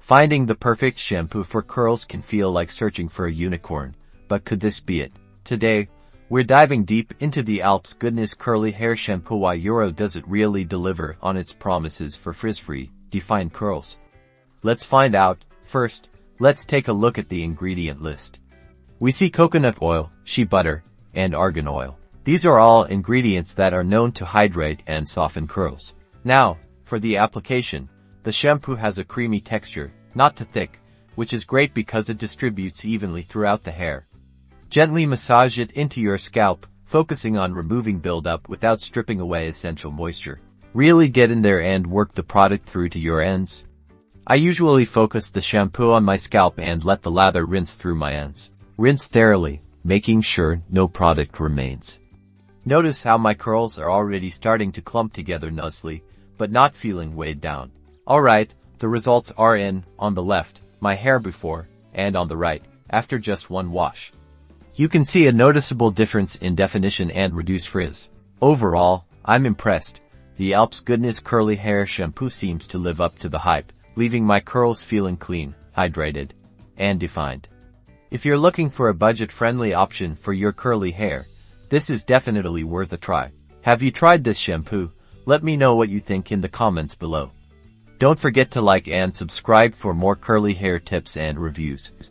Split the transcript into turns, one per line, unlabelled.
Finding the perfect shampoo for curls can feel like searching for a unicorn, but could this be it? Today, we're diving deep into the Alps Goodness Curly Hair Shampoo. Why does it really deliver on its promises for frizz-free, defined curls? Let's find out. First, let's take a look at the ingredient list. We see coconut oil, shea butter, and argan oil. These are all ingredients that are known to hydrate and soften curls. Now, for the application, the shampoo has a creamy texture, not too thick, which is great because it distributes evenly throughout the hair. Gently massage it into your scalp, focusing on removing buildup without stripping away essential moisture. Really get in there and work the product through to your ends. I usually focus the shampoo on my scalp and let the lather rinse through my ends. Rinse thoroughly, making sure no product remains. Notice how my curls are already starting to clump together nicely, but not feeling weighed down. Alright, the results are in, on the left, my hair before, and on the right, after just one wash. You can see a noticeable difference in definition and reduced frizz. Overall, I'm impressed. The Alps Goodness Curly Hair Shampoo seems to live up to the hype, leaving my curls feeling clean, hydrated, and defined. If you're looking for a budget-friendly option for your curly hair, this is definitely worth a try. Have you tried this shampoo? Let me know what you think in the comments below. Don't forget to like and subscribe for more curly hair tips and reviews.